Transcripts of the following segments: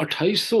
2800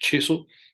600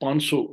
500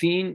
3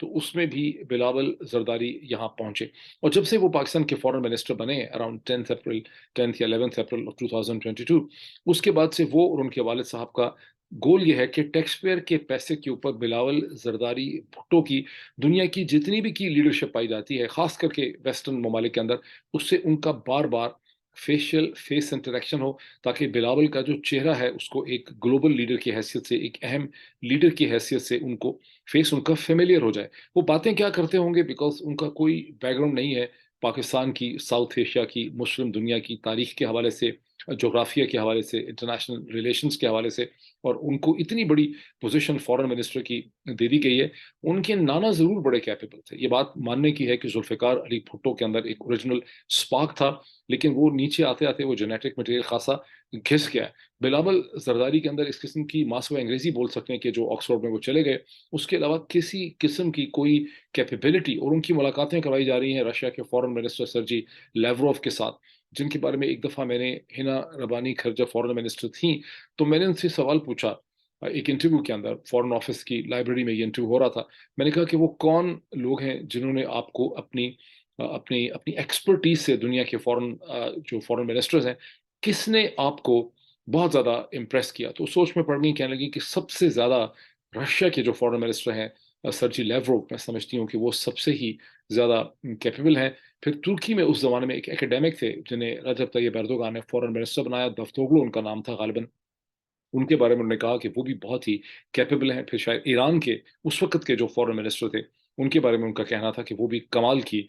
تو اس میں بھی بلاول زرداری یہاں پہنچے، اور جب سے وہ پاکستان کے فورن منسٹر بنے اراؤنڈ 10 یا 11 اپریل 2022، اس کے بعد سے وہ اور ان کے والد صاحب کا گول یہ ہے کہ ٹیکس پیئر کے پیسے کے اوپر بلاول زرداری بھٹو کی دنیا کی جتنی بھی کی لیڈرشپ پائی جاتی ہے، خاص کر کے ویسٹرن ممالک کے اندر، اس سے ان کا بار بار فیس انٹریکشن ہو، تاکہ بلاول کا جو چہرہ ہے اس کو ایک گلوبل لیڈر کی حیثیت سے، ایک اہم لیڈر کی حیثیت سے ان کو فیس ان کا فیملیئر ہو جائے۔ وہ باتیں کیا کرتے ہوں گے، بیکاز ان کا کوئی بیک گراؤنڈ نہیں ہے پاکستان کی، ساؤتھ ایشیا کی، مسلم دنیا کی تاریخ کے حوالے سے، جغرافیہ کے حوالے سے، انٹرنیشنل ریلیشنز کے حوالے سے، اور ان کو اتنی بڑی پوزیشن فورن منسٹر کی دے دی گئی ہے۔ ان کے نانا ضرور بڑے کیپیبل تھے، یہ بات ماننے کی ہے کہ ذوالفقار علی بھٹو کے اندر ایک اوریجنل سپارک تھا، لیکن وہ نیچے آتے آتے وہ جینیٹک مٹیریل خاصا گھس گیا ہے۔ بلاول زرداری کے اندر اس قسم کی ماسو انگریزی بول سکتے ہیں کہ جو آکسفورڈ میں وہ چلے گئے، اس کے علاوہ کسی قسم کی کوئی کیپیبلٹی، اور ان کی ملاقاتیں کروائی جا رہی ہیں رشیا کے فورن منسٹر سرجی لیوروف کے ساتھ، جن کے بارے میں ایک دفعہ میں نے ہنا ربانی کھر جب فورن منسٹر تھیں تو میں نے ان سے سوال پوچھا، ایک انٹرویو کے اندر فورن آفس کی لائبریری میں یہ انٹرویو ہو رہا تھا، میں نے کہا کہ وہ کون لوگ ہیں جنہوں نے آپ کو اپنی اپنی اپنی ایکسپرٹیز سے دنیا کے جو فورن منسٹرز ہیں، کس نے آپ کو بہت زیادہ امپریس کیا؟ تو سوچ میں پڑ گئی، کہنے لگی کہ سب سے زیادہ رشیا کے جو فورن منسٹر ہیں سرجی لیوروف، میں سمجھتی ہوں کہ وہ سب سے ہی زیادہ کیپیبل ہیں۔ پھر ترکی میں اس زمانے میں ایک اکیڈیمک تھے جنہیں رجب طیب ایردوغان نے فورن منسٹر بنایا، دفتوگلو ان کا نام تھا غالباً، ان کے بارے میں انہوں نے کہا کہ وہ بھی بہت ہی کیپیبل ہیں۔ پھر شاید ایران کے اس وقت کے جو فورن منسٹر تھے، ان کے بارے میں ان کا کہنا تھا کہ وہ بھی کمال کی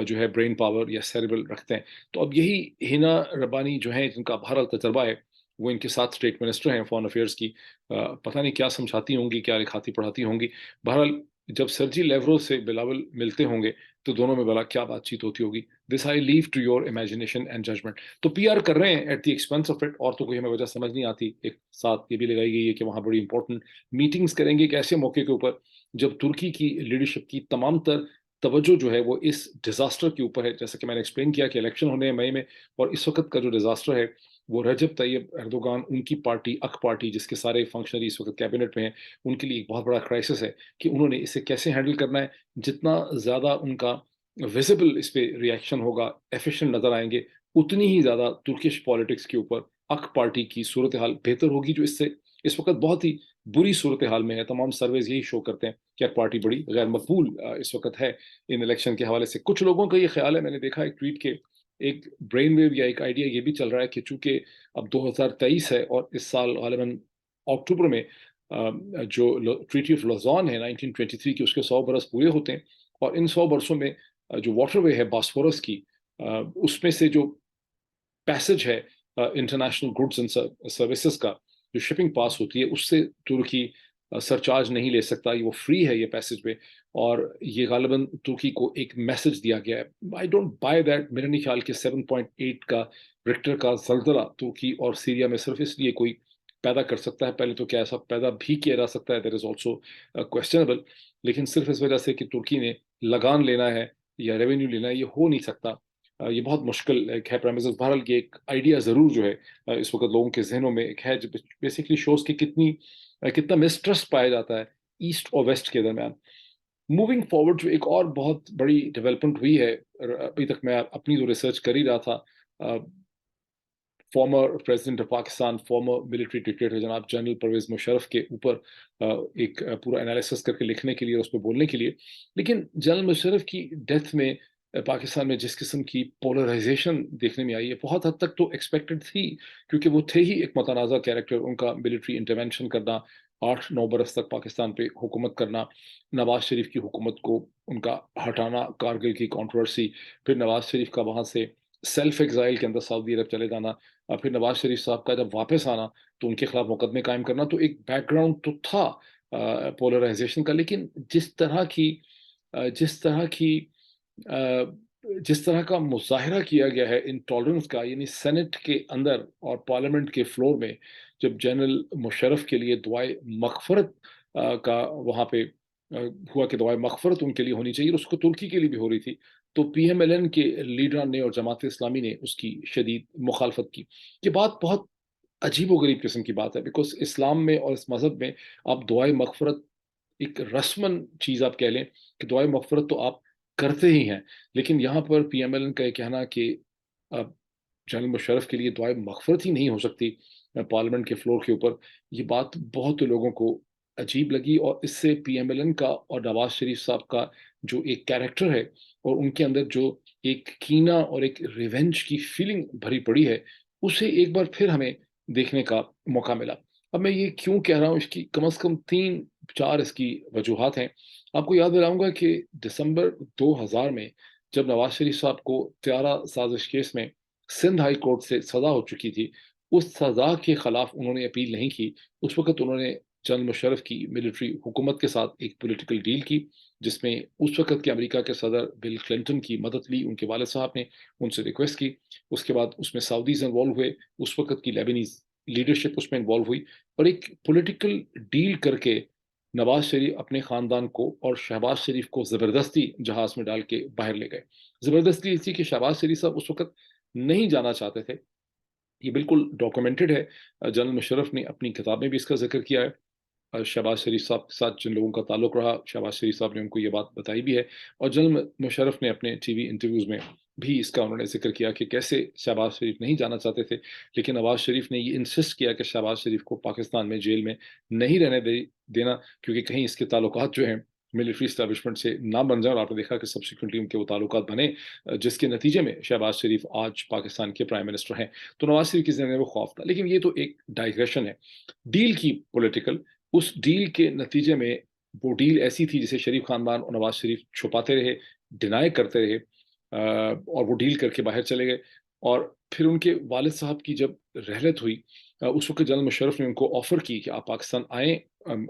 جو ہے برین پاور یا سیریبل رکھتے ہیں۔ تو اب یہی ہنا ربانی جو ہیں، جن کا بہرحال تجربہ ہے، وہ ان کے ساتھ اسٹیٹ منسٹر ہیں فورن افیئرس کی، پتہ نہیں کیا سمجھاتی ہوں گی، کیا لکھاتی پڑھاتی ہوں گی۔ بہرحال جب سرجی لیورو سے بلاول ملتے ہوں گے تو دونوں میں بلا کیا بات چیت ہوتی ہوگی، this I leave to your imagination and judgement. تو پی آر کر رہے ہیں at the expense of it, اور تو کوئی ہمیں وجہ سمجھ نہیں آتی۔ ایک ساتھ یہ بھی لگائی گئی ہے کہ وہاں بڑی امپورٹنٹ میٹنگز کریں گے ایک ایسے موقع کے اوپر جب ترکی کی لیڈرشپ کی تمام تر توجہ جو ہے وہ اس ڈیزاسٹر کے اوپر ہے، جیسا کہ میں نے ایکسپلین کیا کہ الیکشن ہونے ہیں مئی میں، اور اس وقت کا جو ڈیزاسٹر ہے وہ رجب طیب ایردوغان، ان کی پارٹی اک پارٹی جس کے سارے فنکشنری اس وقت کیبنٹ میں ہیں، ان کے لیے ایک بہت بڑا کرائسس ہے کہ انہوں نے اسے کیسے ہینڈل کرنا ہے۔ جتنا زیادہ ان کا ویزیبل اس پہ ریئیکشن ہوگا، ایفیشنٹ نظر آئیں گے، اتنی ہی زیادہ ترکش پالیٹکس کے اوپر اک پارٹی کی صورتحال بہتر ہوگی، جو اس وقت بہت ہی بری صورتحال میں ہے۔ تمام سرویز یہی شو کرتے ہیں کہ اک پارٹی بڑی غیر مقبول اس وقت ہے ان الیکشن کے حوالے سے۔ کچھ لوگوں کا یہ خیال ہے، میں نے دیکھا ایک ٹویٹ کے، ایک برین ویو یا ایک آئیڈیا یہ بھی چل رہا ہے کہ چونکہ اب 2023 ہے اور اس سال غالباً اکتوبر میں جو ٹریٹی آف لوزان ہے 1923 کی، اس کے 100 برس پورے ہوتے ہیں، اور ان 100 برسوں میں جو واٹر وے ہے باسفورس کی، اس میں سے جو پیسج ہے انٹرنیشنل گڈس اینڈ سروسز کا، جو شپنگ پاس ہوتی ہے، اس سے ترکی سرچارج نہیں لے سکتا، وہ فری ہے یہ پیسج پہ، اور یہ غالباً ترکی کو ایک میسج دیا گیا ہے۔ آئی ڈونٹ بائی دیٹ، میرے نہیں خیال کہ 7.8 کا ریکٹر کا زلزلہ ترکی اور سیریا میں صرف اس لیے کوئی پیدا کر سکتا ہے، پہلے تو کیا ایسا پیدا بھی کیا جا سکتا ہے، دیٹ از آلسو کوشچنبل، لیکن صرف اس وجہ سے کہ ترکی نے لگان لینا ہے یا ریونیو لینا ہے، یہ ہو نہیں سکتا، یہ بہت مشکل ایک ہے پریمیسز۔ بہرحال یہ ایک آئیڈیا ضرور جو ہے اس وقت لوگوں کے ذہنوں میں ایک ہے، جو بیسیکلی شوز کہ کتنا مسٹرسٹ پایا جاتا ہے ایسٹ اور ویسٹ کے درمیان۔ موونگ فارورڈ جو ایک اور بہت بڑی ڈیولپمنٹ ہوئی ہے، ابھی تک میں اپنی جو ریسرچ کر ہی رہا تھا، former president of Pakistan, former military dictator جناب جنرل پرویز مشرف کے اوپر ایک پورا انالیسس کر کے لکھنے کے لیے، اس پہ بولنے کے لیے، لیکن جنرل مشرف کی ڈیتھ میں پاکستان میں جس قسم کی پولرائزیشن دیکھنے میں آئی ہے، بہت حد تک تو ایکسپیکٹڈ تھی، کیونکہ وہ تھے ہی ایک متنازع کیریکٹر، ان کا ملٹری انٹرونشن کرنا، 8-9 برس تک پاکستان پہ حکومت کرنا، نواز شریف کی حکومت کو ان کا ہٹانا، کارگل کی کانٹروورسی، پھر نواز شریف کا وہاں سے سیلف ایگزائل کے اندر سعودی عرب چلے جانا، اور پھر نواز شریف صاحب کا جب واپس آنا تو ان کے خلاف مقدمے قائم کرنا، تو ایک بیک گراؤنڈ تو تھا پولرائزیشن کا، لیکن جس طرح کی جس طرح کا مظاہرہ کیا گیا ہے انٹالرنس کا، یعنی سینٹ کے اندر اور پارلیمنٹ کے فلور میں جب جنرل مشرف کے لیے دعائے مغفرت کا وہاں پہ ہوا کہ دعائے مغفرت ان کے لیے ہونی چاہیے، اور اس کو ترکی کے لیے بھی ہو رہی تھی، تو پی ایم ایل این کے لیڈران نے اور جماعت اسلامی نے اس کی شدید مخالفت کی۔ یہ بات بہت عجیب و غریب قسم کی بات ہے، بیکاز اسلام میں اور اس مذہب میں آپ دعائے مغفرت ایک رسمن چیز آپ کہہ لیں کہ دعائے مغفرت تو آپ کرتے ہی ہیں، لیکن یہاں پر پی ایم ایل این کا یہ کہنا کہ جنرل مشرف کے لیے دعائے مغفرت ہی نہیں ہو سکتی پارلیمنٹ کے فلور کے اوپر، یہ بات بہت لوگوں کو عجیب لگی، اور اس سے پی ایم ایل این کا اور نواز شریف صاحب کا جو ایک کیریکٹر ہے اور ان کے اندر جو ایک کینہ اور ایک ریونج کی فیلنگ بھری پڑی ہے، اسے ایک بار پھر ہمیں دیکھنے کا موقع ملا۔ اب میں یہ کیوں کہہ رہا ہوں، اس کی کم از کم 3-4 اس کی وجوہات ہیں۔ آپ کو یاد دلاؤں گا کہ دسمبر 2000 میں جب نواز شریف صاحب کو طیارہ سازش کیس میں سندھ ہائی کورٹ سے سزا ہو چکی تھی، اس سزا کے خلاف انہوں نے اپیل نہیں کی۔ اس وقت انہوں نے جنرل مشرف کی ملٹری حکومت کے ساتھ ایک پولیٹیکل ڈیل کی، جس میں اس وقت کے امریکہ کے صدر بل کلنٹن کی مدد لی، ان کے والد صاحب نے ان سے ریکویسٹ کی۔ اس کے بعد اس میں سعودیز انوالو ہوئے، اس وقت کی لیبنیز لیڈرشپ اس میں انوالو ہوئی، اور ایک پولیٹیکل ڈیل کر کے نواز شریف اپنے خاندان کو اور شہباز شریف کو زبردستی جہاز میں ڈال کے باہر لے گئے۔ زبردستی اس لیے کہ شہباز شریف صاحب اس وقت نہیں جانا چاہتے تھے، یہ بالکل ڈاکومنٹڈ ہے، جنرل مشرف نے اپنی کتاب میں بھی اس کا ذکر کیا ہے۔ شہباز شریف صاحب کے ساتھ جن لوگوں کا تعلق رہا، شہباز شریف صاحب نے ان کو یہ بات بتائی بھی ہے، اور جنرل مشرف نے اپنے ٹی وی انٹرویوز میں بھی اس کا انہوں نے ذکر کیا کہ کیسے شہباز شریف نہیں جانا چاہتے تھے، لیکن نواز شریف نے یہ انسسٹ کیا کہ شہباز شریف کو پاکستان میں جیل میں نہیں رہنے دینا، کیونکہ کہیں اس کے تعلقات جو ہیں ملٹری اسٹیبلشمنٹ سے نہ بن جائیں، اور آپ نے دیکھا کہ سبسیکوئنٹلی ان کے وہ تعلقات بنے، جس کے نتیجے میں شہباز شریف آج پاکستان کے پرائم منسٹر ہیں۔ تو نواز شریف کے ذہن میں وہ خوف تھا، لیکن یہ تو ایک ڈائگریشن ہے ڈیل کی پولیٹیکل۔ اس ڈیل کے نتیجے میں وہ ڈیل ایسی تھی جسے شریف خاندان اور نواز شریف چھپاتے رہے، ڈینائی کرتے رہے، اور وہ ڈیل کر کے باہر چلے گئے۔ اور پھر ان کے والد صاحب کی جب رحلت ہوئی، اس وقت جنرل مشرف نے ان کو آفر کی کہ آپ پاکستان آئیں،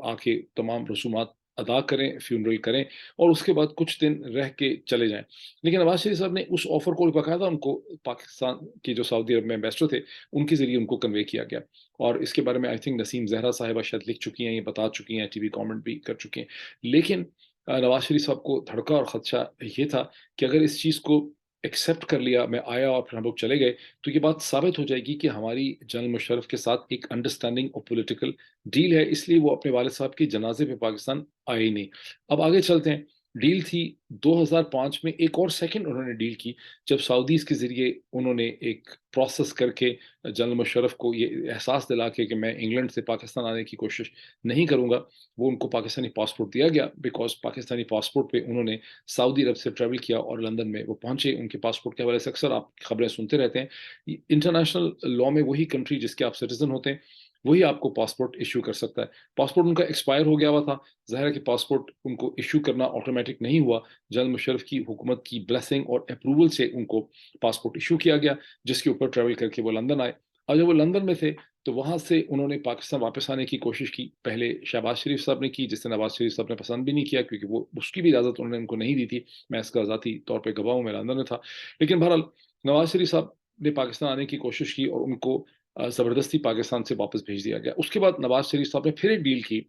آ کے تمام رسومات ادا کریں، فیونرل کریں، اور اس کے بعد کچھ دن رہ کے چلے جائیں۔ لیکن نواز شریف صاحب نے اس آفر کو باقاعدہ ان کو پاکستان کے جو سعودی عرب میں ایمبیسڈر تھے ان کے ذریعے ان کو کنوے کیا گیا، اور اس کے بارے میں آئی تھنک نسیم زہرا صاحبہ شاید لکھ چکی ہیں، یہ بتا چکی ہیں، ٹی وی کامنٹ بھی کر چکی ہیں۔ لیکن نواز شریف صاحب کو دھڑکا اور خدشہ یہ تھا کہ اگر اس چیز کو ایکسیپٹ کر لیا، میں آیا اور پھر ہم لوگ چلے گئے، تو یہ بات ثابت ہو جائے گی کہ ہماری جنرل مشرف کے ساتھ ایک انڈرسٹینڈنگ اور پولیٹیکل ڈیل ہے، اس لیے وہ اپنے والد صاحب کے جنازے پہ پاکستان آئے ہی نہیں۔ اب آگے چلتے ہیں۔ ڈیل تھی 2005 میں، ایک اور سیکنڈ انہوں نے ڈیل کی جب سعودیز کے ذریعے انہوں نے ایک پروسیس کر کے جنرل مشرف کو یہ احساس دلا کے کہ میں انگلینڈ سے پاکستان آنے کی کوشش نہیں کروں گا، وہ ان کو پاکستانی پاسپورٹ دیا گیا، بیکاز پاکستانی پاسپورٹ پہ انہوں نے سعودی عرب سے ٹریول کیا اور لندن میں وہ پہنچے۔ ان کے پاسپورٹ کے حوالے سے اکثر آپ خبریں سنتے رہتے ہیں، انٹرنیشنل لاء میں وہی کنٹری جس کے آپ سٹیزن ہوتے ہیں وہی آپ کو پاسپورٹ ایشو کر سکتا ہے۔ پاسپورٹ ان کا ایکسپائر ہو گیا ہوا تھا، ظاہر ہے کہ پاسپورٹ ان کو ایشو کرنا آٹومیٹک نہیں ہوا، جنرل مشرف کی حکومت کی بلیسنگ اور اپروول سے ان کو پاسپورٹ ایشو کیا گیا، جس کے اوپر ٹریول کر کے وہ لندن آئے۔ اور جب وہ لندن میں تھے تو وہاں سے انہوں نے پاکستان واپس آنے کی کوشش کی، پہلے شہباز شریف صاحب نے کی، جس سے نواز شریف صاحب نے پسند بھی نہیں کیا، کیونکہ وہ اس کی بھی اجازت انہوں نے ان کو نہیں دی تھی، میں اس کا ذاتی طور پہ گواہ ہوں، میں لندن میں تھا۔ لیکن بہرحال نواز شریف صاحب نے پاکستان آنے کی کوشش کی اور ان کو زبردستی پاکستان سے واپس بھیج دیا گیا۔ اس کے بعد نواز شریف صاحب نے پھر ایک ڈیل کی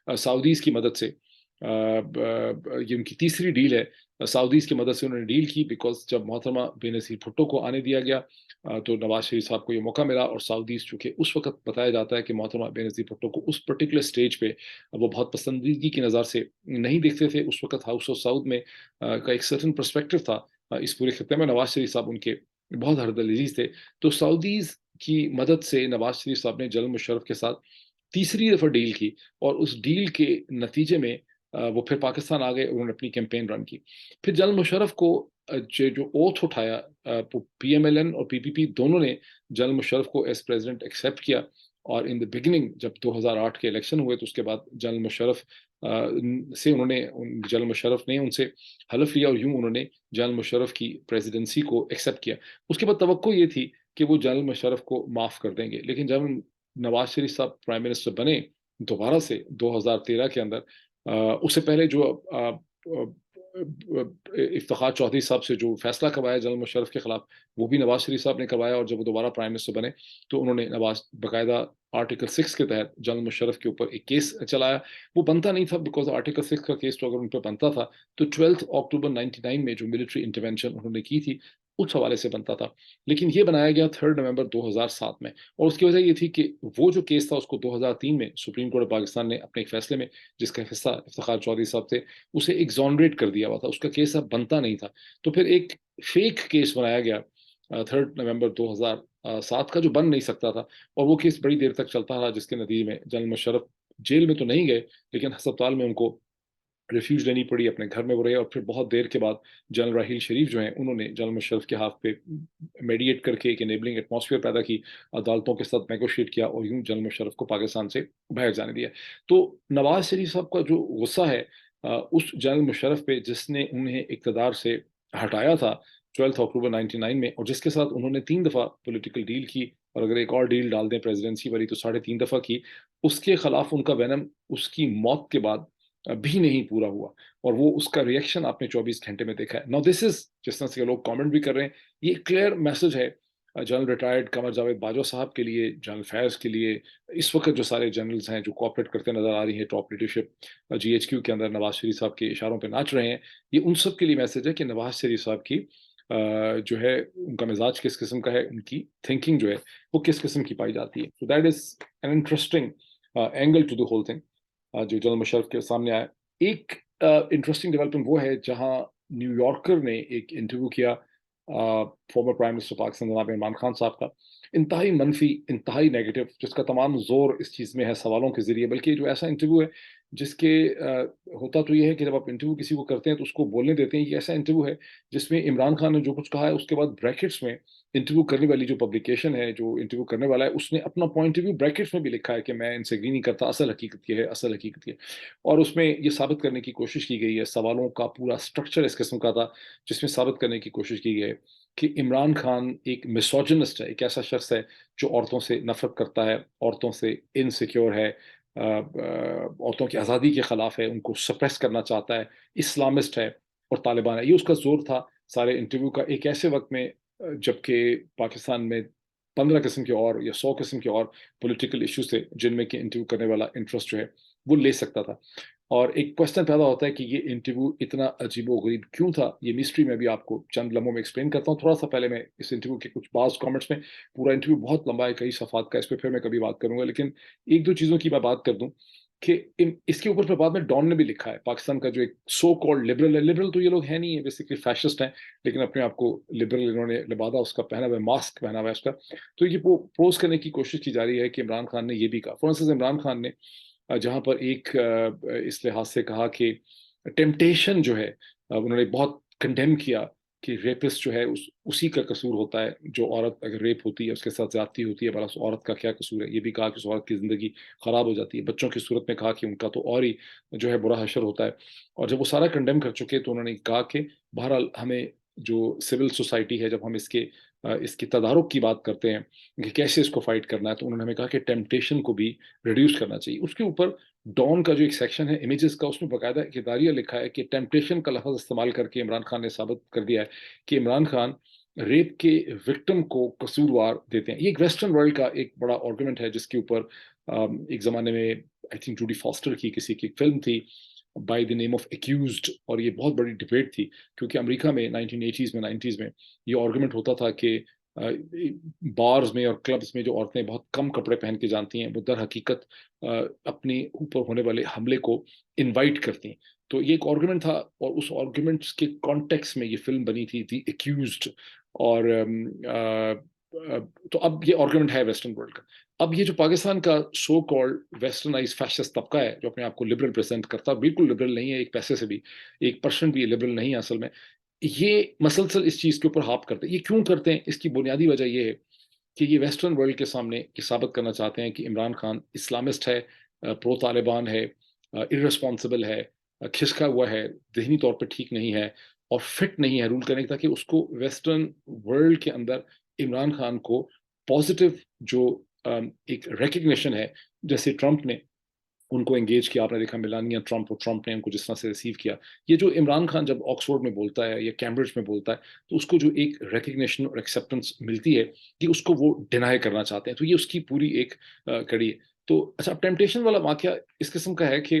سعودیز کی مدد سے، یہ ان کی تیسری ڈیل ہے، سعودیز کی مدد سے انہوں نے ڈیل کی، بیکاز جب محترمہ بے نظیر بھٹو کو آنے دیا گیا تو نواز شریف صاحب کو یہ موقع ملا، اور سعودیز چونکہ اس وقت بتایا جاتا ہے کہ محترمہ بے نظیر بھٹو کو اس پرٹیکولر سٹیج پہ وہ بہت پسندیدگی کی نظر سے نہیں دیکھتے تھے، اس وقت ہاؤس آف سعود میں کا ایک سرٹن پرسپیکٹو تھا اس پورے خطے میں، نواز شریف صاحب ان کے بہت ہردل عزیز تھے۔ تو سعودیز کی مدد سے نواز شریف صاحب نے جنرل مشرف کے ساتھ تیسری دفعہ ڈیل کی، اور اس ڈیل کے نتیجے میں وہ پھر پاکستان آ گئے، انہوں نے اپنی کیمپین رن کی۔ پھر جنرل مشرف کو جو اوتھ اٹھایا، پی ایم ایل این اور پی پی پی دونوں نے جنرل مشرف کو ایز پریزیڈنٹ ایکسیپٹ کیا، اور ان دی بگننگ جب 2008 کے الیکشن ہوئے تو اس کے بعد جنرل مشرف سے جنرل مشرف نے ان سے حلف لیا، اور یوں انہوں نے جنرل مشرف کی پریزیڈنسی کو ایکسیپٹ کیا۔ اس کے بعد توقع یہ تھی کہ وہ جنرل مشرف کو معاف کر دیں گے، لیکن جب نواز شریف صاحب پرائم منسٹر بنے دوبارہ سے 2013 کے اندر، اس سے پہلے جو افتخار چودھری صاحب سے جو فیصلہ کروایا جنرل مشرف کے خلاف، وہ بھی نواز شریف صاحب نے کروایا، اور جب وہ دوبارہ پرائم منسٹر بنے تو انہوں نے باقاعدہ آرٹیکل 6 کے تحت جنرل مشرف کے اوپر ایک کیس چلایا۔ وہ بنتا نہیں تھا، بیکاز آرٹیکل 6 کا کیس تو اگر ان پہ بنتا تھا تو 12 اکتوبر 99 میں جو ملٹری انٹرونشن انہوں نے کی تھی اس حوالے سے بنتا تھا، لیکن یہ بنایا گیا 3 نومبر 2007 میں، اور اس کی وجہ یہ تھی کہ وہ جو کیس تھا اس کو 2003 میں سپریم کورٹ آف پاکستان نے اپنے ایک فیصلے میں، جس کا حصہ افتخار چودھری صاحب تھے، اسے ایگزونریٹ کر دیا ہوا تھا، اس کا کیس اب بنتا نہیں تھا، تو پھر ایک فیک کیس بنایا گیا 3 نومبر 2007 کا، جو بن نہیں سکتا تھا، اور وہ کیس بڑی دیر تک چلتا رہا، جس کے نتیجے میں جنرل مشرف جیل میں تو نہیں گئے، لیکن ہسپتال میں ان کو ریفیوج لینی پڑی، اپنے گھر میں وہ رہے، اور پھر بہت دیر کے بعد جنرل راحیل شریف جو ہیں انہوں نے جنرل مشرف کے ہاتھ پہ میڈیٹ کر کے ایک انیبلنگ ایٹماسفیئر پیدا کی، عدالتوں کے ساتھ نیگوشیٹ کیا، اور یوں جنرل مشرف کو پاکستان سے باہر جانے دیا۔ تو نواز شریف صاحب کا جو غصہ ہے اس جنرل مشرف پہ جس نے انہیں اقتدار سے ہٹایا تھا 12 اکتوبر 99 میں، اور جس کے ساتھ انہوں نے 3 دفعہ پولیٹیکل ڈیل کی، اور اگر ایک اور ڈیل ڈال دیں پریزیڈنسی والی تو 3.5 دفعہ کی، اس کے خلاف ان کا وینم اس کی موت کے بعد بھی نہیں پورا ہوا، اور وہ اس کا ریئیکشن آپ نے 24 گھنٹے میں دیکھا ہے۔ نو دس از، جس طرح سے لوگ کامنٹ بھی کر رہے ہیں، یہ کلیئر میسج ہے جنرل ریٹائرڈ قمر جاوید باجوہ صاحب کے لیے، جنرل فیض کے لیے، اس وقت جو سارے جنرلز ہیں جو کوآپریٹ کرتے نظر آ رہی ہیں، top leadership G H Q کے اندر نواز شریف صاحب کے اشاروں پہ ناچ رہے ہیں، یہ ان سب کے لیے میسج ہے کہ نواز شریف صاحب کی جو ہے ان کا مزاج کس قسم کا ہے، ان کی تھنکنگ جو ہے وہ کس قسم کی پائی جاتی ہے۔ So that is an interesting angle to the whole thing جو جنرل مشرف کے سامنے آیا۔ ایک انٹرسٹنگ ڈیولپمنٹ وہ ہے جہاں نیو یارکر نے ایک انٹرویو کیا فارمر پرائم منسٹر پاکستان جناب عمران خان صاحب کا، انتہائی منفی، انتہائی نیگیٹو، جس کا تمام زور اس چیز میں ہے سوالوں کے ذریعے، بلکہ جو ایسا انٹرویو ہے جس کے ہوتا تو یہ ہے کہ جب آپ انٹرویو کسی کو کرتے ہیں تو اس کو بولنے دیتے ہیں، یہ ایسا انٹرویو ہے جس میں عمران خان نے جو کچھ کہا ہے اس کے بعد بریکٹس میں انٹرویو کرنے والی جو پبلیکیشن ہے، جو انٹرویو کرنے والا ہے، اس نے اپنا پوائنٹ آف ویو بریکٹس میں بھی لکھا ہے کہ میں ان سے ایگری نہیں کرتا، اصل حقیقت یہ ہے، اصل حقیقت یہ ہے، اور اس میں یہ ثابت کرنے کی کوشش کی گئی ہے، سوالوں کا پورا سٹرکچر اس قسم کا تھا جس میں ثابت کرنے کی کوشش کی گئی ہے کہ عمران خان ایک میسوجنسٹ ہے، ایک ایسا شخص ہے جو عورتوں سے نفرت کرتا ہے، عورتوں سے انسیکیور ہے، عورتوں کی آزادی کے خلاف ہے، ان کو سپریس کرنا چاہتا ہے، اسلامسٹ ہے اور طالبان ہے۔ یہ اس کا زور تھا سارے انٹرویو کا، ایک ایسے وقت میں جبکہ پاکستان میں 15 قسم کے اور یا 100 قسم کے اور پولیٹیکل ایشوز تھے جن میں کہ انٹرویو کرنے والا انٹرسٹ جو ہے وہ لے سکتا تھا، اور ایک کوشچن پیدا ہوتا ہے کہ یہ انٹرویو اتنا عجیب و غریب کیوں تھا۔ یہ مسٹری میں بھی آپ کو چند لمحوں میں ایکسپلین کرتا ہوں، تھوڑا سا پہلے میں اس انٹرویو کے کچھ بعض کامنٹس میں، پورا انٹرویو بہت لمبا ہے، کئی صفحات کا، اس پہ پھر میں کبھی بات کروں گا، لیکن ایک دو چیزوں کی میں بات کر دوں کہ اس کے اوپر پھر بعد میں ڈان نے بھی لکھا ہے، پاکستان کا جو ایک سو کالڈ لبرل ہے، لبرل تو یہ لوگ ہیں نہیں ہے، بیسیکلی فیشسٹ ہیں، لیکن اپنے آپ کو لبرل انہوں نے لبادہ اس کا پہنا ہوا ہے، ماسک پہنا ہوا ہے اس کا، تو یہ پوز کرنے کی کوشش کی جا رہی ہے کہ عمران خان نے یہ بھی کہا، فار انسٹنس عمران خان نے جہاں پر ایک اس لحاظ سے کہا کہ ٹیمپٹیشن جو ہے، انہوں نے بہت کنڈیم کیا کہ ریپسٹ جو ہے اسی کا قصور ہوتا ہے، جو عورت اگر ریپ ہوتی ہے اس کے ساتھ زیادتی ہوتی ہے، بھلا اس عورت کا کیا قصور ہے، یہ بھی کہا کہ اس عورت کی زندگی خراب ہو جاتی ہے، بچوں کی صورت میں کہا کہ ان کا تو اور ہی جو ہے برا حشر ہوتا ہے، اور جب وہ سارا کنڈیم کر چکے تو انہوں نے کہا کہ بہرحال ہمیں جو سول سوسائٹی ہے، جب ہم اس کی تدارک کی بات کرتے ہیں کہ کیسے اس کو فائٹ کرنا ہے، تو انہوں نے ہمیں کہا کہ ٹیمپٹیشن کو بھی ریڈیوس کرنا چاہیے۔ اس کے اوپر ڈان کا جو ایک سیکشن ہے امیجز کا، اس میں باقاعدہ کرداریہ لکھا ہے کہ ٹیمپٹیشن کا لفظ استعمال کر کے عمران خان نے ثابت کر دیا ہے کہ عمران خان ریپ کے وکٹم کو قصوروار دیتے ہیں۔ یہ ایک ویسٹرن ورلڈ کا ایک بڑا آرگومنٹ ہے جس کے اوپر ایک زمانے میں آئی تھنک جوڈی فاسٹر کی کسی کی فلم تھی by the name of accused, اور یہ بہت بڑی ڈبیٹ تھی کیونکہ امریکہ میں 1980s میں 90s میں یہ آرگومنٹ ہوتا تھا کہ بارز میں اور کلبز میں جو عورتیں بہت کم کپڑے پہن کے جانتی ہیں وہ در حقیقت اپنے اوپر ہونے والے حملے کو انوائٹ کرتی ہیں، تو یہ ایک آرگومنٹ تھا، اور اس آرگومنٹس کے کانٹیکس میں یہ فلم بنی تھی دی ایکیوزڈ، اور تو اب یہ آرگومنٹ ہے ویسٹرن ورلڈ کا۔ اب یہ جو پاکستان کا سو کالڈ ویسٹرنائز فیشسٹ طبقہ ہے جو اپنے آپ کو لبرل پریزنٹ کرتا ہے، بالکل لبرل نہیں ہے، ایک پیسے سے بھی 1% بھی لبرل نہیں ہے اصل میں، یہ مسلسل اس چیز کے اوپر ہاپ کرتے ہیں۔ یہ کیوں کرتے ہیں؟ اس کی بنیادی وجہ یہ ہے کہ یہ ویسٹرن ورلڈ کے سامنے یہ ثابت کرنا چاہتے ہیں کہ عمران خان اسلامسٹ ہے، پرو طالبان ہے، ارسپانسبل ہے، کھسکا ہوا ہے، ذہنی طور پہ ٹھیک نہیں ہے، اور فٹ نہیں ہے رول کرنے کی، تاکہ اس کو ویسٹرن ورلڈ کے اندر عمران خان کو پازیٹیو جو ایک ریکگنیشن ہے، جیسے ٹرمپ نے ان کو انگیج کیا، آپ نے دیکھا میلانیا ٹرمپ اور ٹرمپ نے ان کو جس طرح سے ریسیو کیا، یہ جو عمران خان جب آکسفورڈ میں بولتا ہے یا کیمبرج میں بولتا ہے تو اس کو جو ایک ریکگنیشن اور ایکسیپٹنس ملتی ہے کہ اس کو وہ ڈینائی کرنا چاہتے ہیں، تو یہ اس کی پوری ایک کڑی ہے۔ تو اچھا، ٹیمپٹیشن والا واقعہ اس قسم کا ہے کہ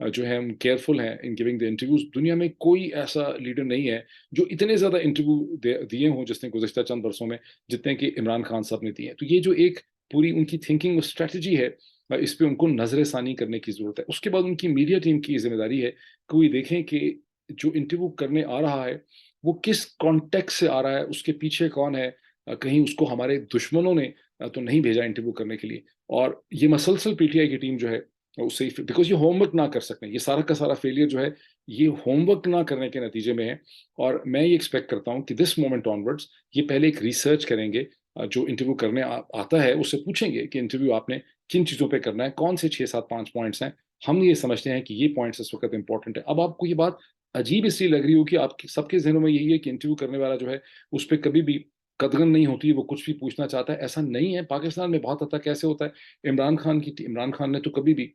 جو ہے ہم کیئرفل ہیں ان گیونگ دا انٹرویوز. دنیا میں کوئی ایسا لیڈر نہیں ہے جو اتنے زیادہ انٹرویو دیے ہوں جس نے گزشتہ چند برسوں میں جتنے کہ عمران خان صاحب نے دیے ہیں. تو یہ جو ایک پوری ان کی تھنکنگ اور اسٹریٹجی ہے اس پہ ان کو نظر ثانی کرنے کی ضرورت ہے. اس کے بعد ان کی میڈیا ٹیم کی ذمہ داری ہے کہ وہ دیکھیں کہ جو انٹرویو کرنے آ رہا ہے وہ کس کانٹیکس سے آ رہا ہے, اس کے پیچھے کون ہے, کہیں اس کو ہمارے دشمنوں نے تو نہیں بھیجا انٹرویو کرنے کے لیے. اور یہ مسلسل پی ٹی آئی کی ٹیم جو ہے اس سے بیکاز یہ ہوم ورک نہ کر سکتے, یہ سارا کا سارا فیلئر جو ہے یہ ہوم ورک نہ کرنے کے نتیجے میں ہے. اور میں یہ ایکسپیکٹ کرتا ہوں کہ دس مومنٹ آنورڈس یہ پہلے ایک ریسرچ کریں گے, جو انٹرویو کرنے آتا ہے اس سے پوچھیں گے کہ انٹرویو آپ نے کن چیزوں پہ کرنا ہے, کون سے 6 7 5 پوائنٹس ہیں, ہم یہ سمجھتے ہیں کہ یہ پوائنٹس اس وقت امپورٹنٹ ہے. اب آپ کو یہ بات عجیب اس لیے لگ رہی ہو کہ آپ سب کے ذہنوں میں یہی ہے کہ انٹرویو کرنے والا جو ہے اس پہ کبھی بھی قدغن نہیں ہوتی, وہ کچھ بھی پوچھنا چاہتا ہے. ایسا نہیں ہے. پاکستان میں بہت حد تک کیسے ہوتا ہے, عمران خان نے تو کبھی بھی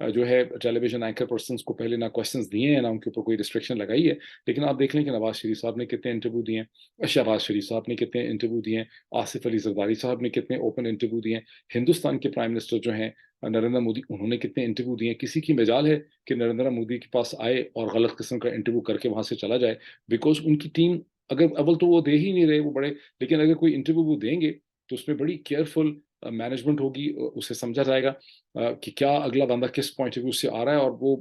جو ہے ٹیلی ویژن اینکر پرسنس کو پہلے نہ کوشچنس دیے ہیں نہ ان کے اوپر کوئی ریسٹرکشن لگائی ہے. لیکن آپ دیکھ لیں کہ نواز شریف صاحب نے کتنے انٹرویو دیے ہیں, شہباز شریف صاحب نے کتنے انٹرویو دیے ہیں, آصف علی زرداری صاحب نے کتنے اوپن انٹرویو دیے ہیں, ہندوستان کے پرائم منسٹر جو ہیں نریندر مودی انہوں نے کتنے انٹرویو دیے ہیں. کسی کی مجال ہے کہ نریندر مودی کے پاس آئے اور غلط قسم کا انٹرویو کر کے وہاں سے چلا جائے, بیکاز ان کی ٹیم اگر اول تو وہ دے ہی نہیں رہے وہ بڑے, لیکن اگر کوئی انٹرویو وہ دیں گے تو اس میں بڑی کیئرفل مینجمنٹ ہوگی, اسے سمجھا جائے گا کہ کیا اگلا بندہ کس پوائنٹ آف ویو سے آ رہا ہے. اور وہ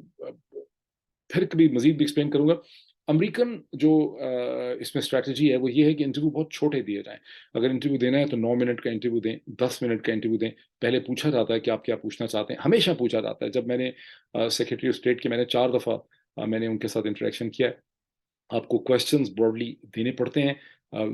پھر کبھی مزید بھی ایکسپلین کروں گا. امریکن جو اس میں اسٹریٹجی ہے وہ یہ ہے کہ انٹرویو بہت چھوٹے دیے جائیں. اگر انٹرویو دینا ہے تو 9 منٹ کا انٹرویو دیں, 10 منٹ کا انٹرویو دیں. پہلے پوچھا جاتا ہے کہ آپ کیا پوچھنا چاہتے ہیں, ہمیشہ پوچھا جاتا ہے. جب میں نے سیکرٹری آف اسٹیٹ کے میں نے 4 دفعہ میں نے ان کے ساتھ انٹریکشن کیا ہے. آپ کو کوشچنز براڈلی دینے پڑتے ہیں,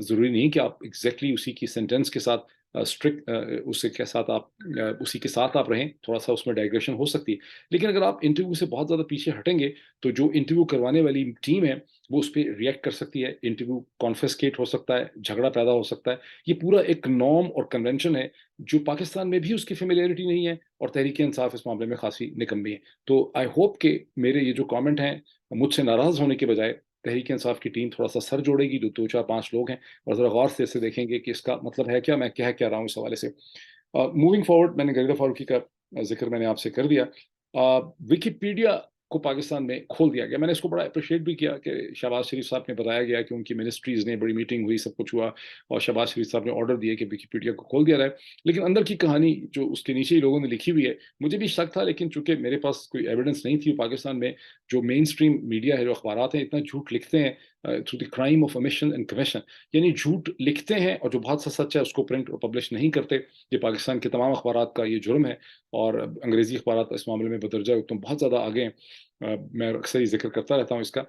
ضروری نہیں کہ آپ ایگزیکٹلی اسی کی سینٹینس کے ساتھ اسٹرکٹ اسی کے ساتھ آپ رہیں, تھوڑا سا اس میں ڈائگریشن ہو سکتی ہے. لیکن اگر آپ انٹرویو سے بہت زیادہ پیچھے ہٹیں گے تو جو انٹرویو کروانے والی ٹیم ہے وہ اس پہ ریئیکٹ کر سکتی ہے, انٹرویو کانفیسکیٹ ہو سکتا ہے, جھگڑا پیدا ہو سکتا ہے. یہ پورا ایک نارم اور کنونشن ہے جو پاکستان میں بھی اس کی فیملیئرٹی نہیں ہے, اور تحریک انصاف اس معاملے میں خاصی نکمبی ہے. تو آئی ہوپ کہ میرے یہ جو کامنٹ ہیں مجھ سے ناراض ہونے کے بجائے تحریک انصاف کی ٹیم تھوڑا سا سر جوڑے گی, جو 2 4 5 لوگ ہیں, اور ذرا غور سے اسے دیکھیں گے کہ اس کا مطلب ہے کیا, میں کیا رہا ہوں اس حوالے سے. موونگ فارورڈ, میں نے غریدہ فاروقی کا ذکر میں نے آپ سے کر دیا. ویکیپیڈیا کو پاکستان میں کھول دیا گیا. میں نے اس کو بڑا اپریشیٹ بھی کیا کہ شہباز شریف صاحب نے بتایا گیا کہ ان کی منسٹریز نے بڑی میٹنگ ہوئی, سب کچھ ہوا, اور شہباز شریف صاحب نے آرڈر دیا کہ ویکیپیڈیا کو کھول دیا رہے. لیکن اندر کی کہانی جو اس کے نیچے ہی لوگوں نے لکھی ہوئی ہے, مجھے بھی شک تھا, لیکن چونکہ میرے پاس کوئی ایویڈنس نہیں تھی. پاکستان میں جو مین اسٹریم میڈیا ہے, جو اخبارات ہیں, اتنا جھوٹ لکھتے ہیں through the crime of omission and commission, یعنی جھوٹ لکھتے ہیں اور جو بہت سا سچ ہے اس کو پرنٹ اور پبلش نہیں کرتے. یہ پاکستان کے تمام اخبارات کا یہ جرم ہے, اور انگریزی اخبارات اس معاملے میں بدرجہ تم بہت زیادہ آگے ہیں. میں اکثر ہی ذکر کرتا رہتا ہوں اس کا.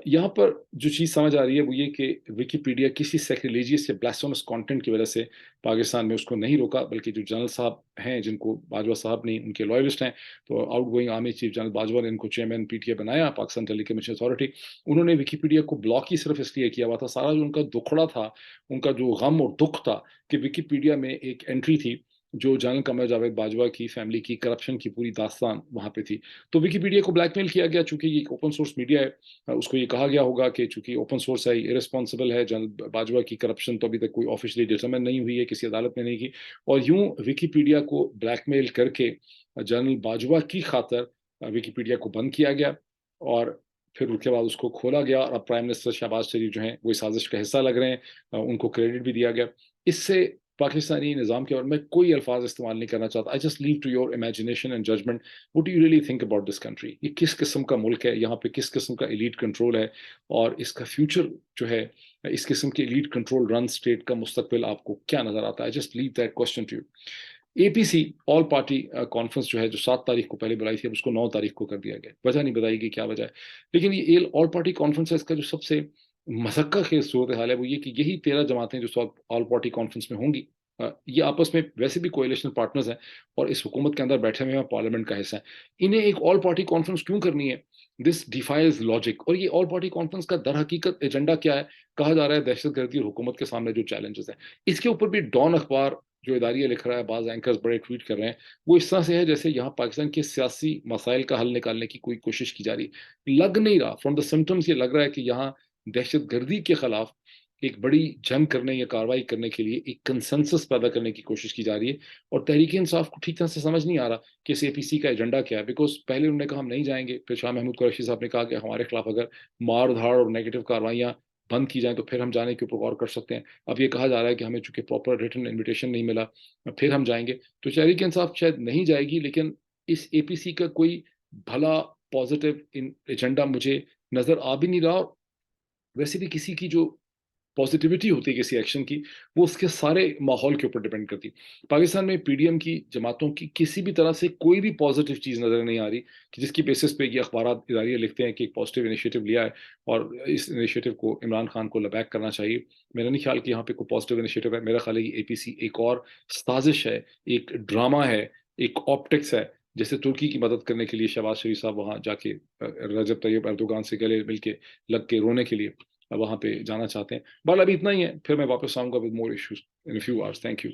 یہاں پر جو چیز سمجھ آ رہی ہے وہ یہ کہ ویکیپیڈیا کسی سیکریلیجیس یا بلاسفیمس کانٹینٹ کی وجہ سے پاکستان میں اس کو نہیں روکا, بلکہ جو جنرل صاحب ہیں جن کو باجوہ صاحب نہیں, ان کے لوئلسٹ ہیں, تو out going army chief general Bajwa نے ان کو چیئرمین پی ٹی اے بنایا, پاکستان ٹیلی کمیشن اتھارٹی. انہوں نے ویکیپیڈیا کو بلاک ہی صرف اس لیے کیا ہوا تھا. سارا جو ان کا دکھڑا تھا, ان کا جو غم اور دکھ تھا کہ ویکیپیڈیا میں ایک انٹری تھی جو جنرل قمر جاوید باجوہ کی فیملی کی کرپشن کی پوری داستان وہاں پہ تھی. تو ویکیپیڈیا کو بلیک میل کیا گیا, چونکہ یہ ایک اوپن سورس میڈیا ہے, اس کو یہ کہا گیا ہوگا کہ چونکہ اوپن سورس ہے, ارسپانسبل ہے. جنرل باجوہ کی کرپشن تو ابھی تک کوئی آفیشلی ڈیٹرمن نہیں ہوئی ہے, کسی عدالت میں نہیں کی, اور یوں ویکیپیڈیا کو بلیک میل کر کے جنرل باجوہ کی خاطر ویکیپیڈیا کو بند کیا گیا, اور پھر اس کے بعد اس کو کھولا گیا. اور اب پرائم منسٹر شہباز شریف جو ہیں وہ اس سازش کا حصہ لگ رہے ہیں, ان کو کریڈٹ بھی دیا گیا. اس سے پاکستانی نظام کے بارے میں کوئی الفاظ استعمال نہیں کرنا چاہتا. I just leave to your imagination and judgment, what you really think about this country. یہ کس قسم کا ملک ہے, یہاں پہ کس قسم کا ایلیٹ کنٹرول ہے, اور اس کا فیوچر جو ہے, اس قسم کے ایلیٹ کنٹرول رن اسٹیٹ کا مستقبل آپ کو کیا نظر آتا ہے. I just leave that question to you. A P C all party conference جو ہے, جو 7 تاریخ کو پہلے بلائی تھی, اب اس کو 9 تاریخ کو کر دیا گیا. وجہ نہیں بتائی گئی کیا وجہ ہے, لیکن یہ آل پارٹی کانفرنس ہے, اس کا جو سب سے مذکر خیز صورتحال ہے وہ یہ کہ یہی 13 جماعتیں جو آل پارٹی کانفرنس میں ہوں گی, یہ آپس میں ویسے بھی کولیشن پارٹنرز ہیں اور اس حکومت کے اندر بیٹھے ہوئے ہیں, پارلیمنٹ کا حصہ ہیں. انہیں ایک آل پارٹی کانفرنس کیوں کرنی ہے؟ دس ڈیفائز لاجک. اور یہ آل پارٹی کانفرنس کا در حقیقت ایجنڈا کیا ہے؟ کہا جا رہا ہے دہشت گردی اور حکومت کے سامنے جو چیلنجز ہیں. اس کے اوپر بھی ڈان اخبار جو اداریہ لکھ رہا ہے, بعض اینکرز بڑے ٹویٹ کر رہے ہیں, وہ اس طرح سے ہے جیسے یہاں پاکستان کے سیاسی مسائل کا حل نکالنے کی کوئی کوشش کی جا رہی. لگ نہیں رہا, فرام دا سمٹمس یہ لگ رہا ہے کہ یہاں دہشت گردی کے خلاف ایک بڑی جنگ کرنے یا کارروائی کرنے کے لیے ایک کنسنسس پیدا کرنے کی کوشش کی جا رہی ہے، اور تحریک انصاف کو ٹھیک طرح سے سمجھ نہیں آ رہا کہ اس اے پی سی کا ایجنڈا کیا ہے، بیکاز پہلے انہوں نے کہا ہم نہیں جائیں گے، پھر شاہ محمود قریشی صاحب نے کہا کہ ہمارے خلاف اگر مار دھاڑ اور نیگیٹو کارروائیاں بند کی جائیں تو پھر ہم جانے کے اوپر غور کر سکتے ہیں۔ اب یہ کہا جا رہا ہے کہ ہمیں چونکہ پراپر ریٹن انویٹیشن نہیں ملا پھر ہم جائیں گے، تو تحریک انصاف شاید نہیں جائے گی، لیکن اس اے پی سی کا کوئی بھلا پازیٹو ایجنڈا مجھے نظر آ بھی نہیں رہا۔ ویسے بھی کسی کی جو پازیٹیوٹی ہوتی ہے کسی ایکشن کی، وہ اس کے سارے ماحول کے اوپر ڈیپینڈ کرتی۔ پاکستان میں پی ڈی ایم کی جماعتوں کی کسی بھی طرح سے کوئی بھی پازیٹیو چیز نظر نہیں آ رہی کہ جس کی بیسس پہ یہ اخبارات اداریہ لکھتے ہیں کہ ایک پازیٹیو انیشیٹو لیا ہے اور اس انیشیٹو کو عمران خان کو لبیک کرنا چاہیے۔ میرا نہیں خیال کہ یہاں پہ کوئی پازیٹیو انیشیٹو ہے، میرا خیال ہے یہ اے پی سی ایک اور سازش ہے، ایک ڈرامہ ہے، ایک آپٹکس ہے، جیسے ترکی کی مدد کرنے کے لیے شہباز شریف صاحب وہاں جا کے رجب طیب اردوغان سے گلے مل کے لگ کے رونے کے لیے وہاں پہ جانا چاہتے ہیں۔ بال ابھی اتنا ہی ہے، پھر میں واپس آؤں گا with more issues in a few hours. Thank you.